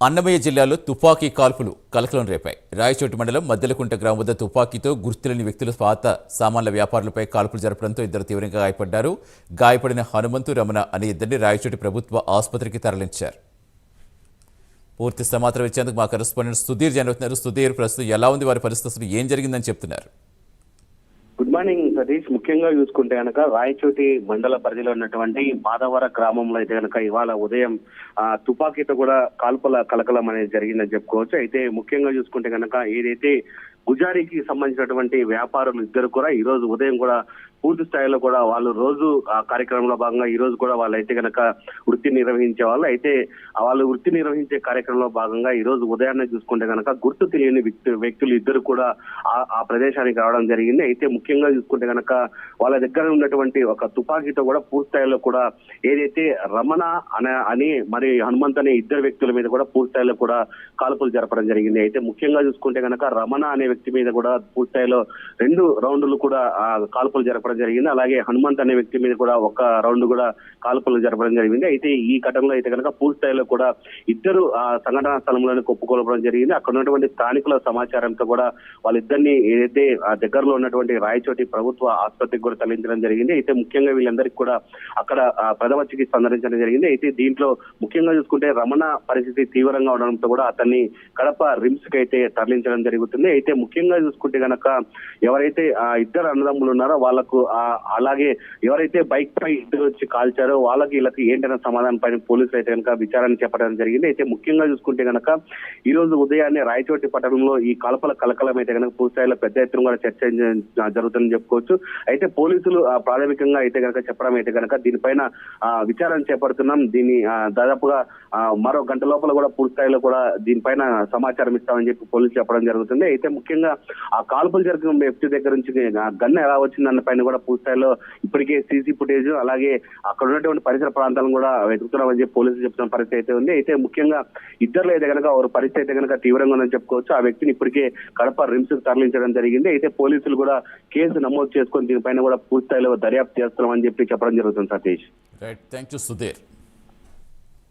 అన్నమయ్య జిల్లాలో తుపాకీ కాల్పులు కలకలం రేపాయి. రాయచోటి మండలం మద్దెలకుంట గ్రామం వద్ద తుపాకీతో గుర్తులేని వ్యక్తుల పాత సామాన్ల వ్యాపారులపై కాల్పులు జరపడంతో ఇద్దరు తీవ్రంగా గాయపడ్డారు. గాయపడిన హనుమంతు, రమణ అనే ఇద్దరిని రాయచోటి ప్రభుత్వ ఆసుపత్రికి తరలించారు. పూర్తి సమాచారం ఇచ్చేందుకు మా కరెస్పాండెంట్ సుధీర్ జరుగుతున్నారు. సుధీర్, ప్రస్తుతం ఎలా ఉంది వారి పరిస్థితులు, ఏం జరిగిందని చెప్తున్నారు? Good morning Satish. ముఖ్యంగా చూసుకుంటే కనుక రాయచోటి మండల పరిధిలో ఉన్నటువంటి మాధవర గ్రామంలో అయితే కనుక ఇవాళ ఉదయం తుపాకీతో కూడా కాల్పుల కలకలం అనేది జరిగిందని చెప్పుకోవచ్చు. అయితే ముఖ్యంగా చూసుకుంటే కనుక ఏదైతే గుజారీకి సంబంధించినటువంటి వ్యాపారులు ఇద్దరు కూడా ఈ రోజు ఉదయం కూడా పూర్తి స్థాయిలో కూడా వాళ్ళు రోజు ఆ కార్యక్రమంలో భాగంగా ఈ రోజు కూడా వాళ్ళైతే కనుక వృత్తి నిర్వహించే వాళ్ళు. అయితే వాళ్ళు వృత్తి నిర్వహించే కార్యక్రమంలో భాగంగా ఈ రోజు ఉదయాన్నే చూసుకుంటే కనుక గుర్తు తెలియని వ్యక్తులు ఇద్దరు కూడా ఆ ప్రదేశానికి రావడం జరిగింది. అయితే ముఖ్యంగా చూసుకుంటే కనుక వాళ్ళ దగ్గర ఉన్నటువంటి ఒక తుపాకీతో కూడా పూర్తి స్థాయిలో కూడా ఏదైతే రమణ అని మరి హనుమంత్ అనే ఇద్దరు వ్యక్తుల మీద కూడా పూర్తి స్థాయిలో కూడా కాల్పులు జరపడం జరిగింది. అయితే ముఖ్యంగా చూసుకుంటే కనుక రమణ అనే వ్యక్తి మీద కూడా పూర్తి స్థాయిలో 2 రౌండ్లు కూడా కాల్పులు జరపడం జరిగింది. అలాగే హనుమంత్ అనే వ్యక్తి మీద కూడా ఒక రౌండ్ కూడా కాల్పులు జరపడం జరిగింది. అయితే ఈ ఘటనలో అయితే కనుక పూర్తి స్థాయిలో కూడా ఇద్దరు సంఘటనా స్థలంలోనే కొప్పుకోవడం జరిగింది. అక్కడ ఉన్నటువంటి స్థానికుల సమాచారంతో కూడా వాళ్ళిద్దరిని ఏదైతే దగ్గరలో ఉన్నటువంటి రాయచోటి ప్రభుత్వ ఆసుపత్రికి కూడా తరలించడం జరిగింది. అయితే ముఖ్యంగా వీళ్ళందరికీ కూడా అక్కడ ప్రథమ చికిత్స అందించడం జరిగింది. అయితే దీంట్లో ముఖ్యంగా చూసుకుంటే రమణ పరిస్థితి తీవ్రంగా ఉండడంతో కూడా అతన్ని కడప రిమ్స్ కి అయితే తరలించడం జరుగుతుంది. అయితే ముఖ్యంగా చూసుకుంటే కనుక ఎవరైతే ఇద్దరు అన్నదమ్ములు ఉన్నారో వాళ్ళకు అలాగే ఎవరైతే బైక్ పై ఇద్దరు వచ్చి కాల్చారో వీళ్ళకి ఏంటనే సమాధానం పైన పోలీసులు అయితే కనుక విచారణ చేపట్టడం జరిగింది. అయితే ముఖ్యంగా చూసుకుంటే కనుక ఈ రోజు ఉదయాన్నే రాయచోటి పట్టణంలో ఈ కాల్పుల కలకలం అయితే కనుక పూర్తిస్థాయిలో పెద్ద ఎత్తున కూడా చర్చ జరుగుతుందని చెప్పుకోవచ్చు. అయితే పోలీసులు ప్రాథమికంగా అయితే కనుక చెప్పడం అయితే కనుక దీనిపైన విచారణ చేపడుతున్నాం, దీన్ని దాదాపుగా మరో గంట లోపల కూడా పూర్తిస్థాయిలో కూడా దీనిపైన సమాచారం ఇస్తామని చెప్పి పోలీసులు చెప్పడం జరుగుతుంది. అయితే ముఖ్యంగా ఆ కాల్పులు జరిగిన వ్యక్తి దగ్గర నుంచి గన్ను ఎలా వచ్చిందన్న పైన కూడా పూర్తిస్థాయిలో ఇప్పటికే సీసీ ఫుటేజ్ అలాగే అక్కడ ఉన్నటువంటి పరిసర ప్రాంతాలను కూడా వెతుకుతున్నామని చెప్పి పోలీసులు చెప్తున్న పరిస్థితి అయితే ఉంది. అయితే ముఖ్యంగా ఇద్దరులో అయితే కనుక ఒక పరిస్థితి అయితే కనుక తీవ్రంగా ఉందని చెప్పుకోవచ్చు. ఆ వ్యక్తిని ఇప్పటికే కడప రిమ్స్ కు తరలించడం జరిగింది. అయితే పోలీసులు కూడా కేసు నమోదు చేసుకొని దీనిపైన కూడా పూర్తిస్థాయిలో దర్యాప్తు చేస్తున్నామని చెప్పి చెప్పడం జరుగుతుంది. Satish, right, thank you Sudheer.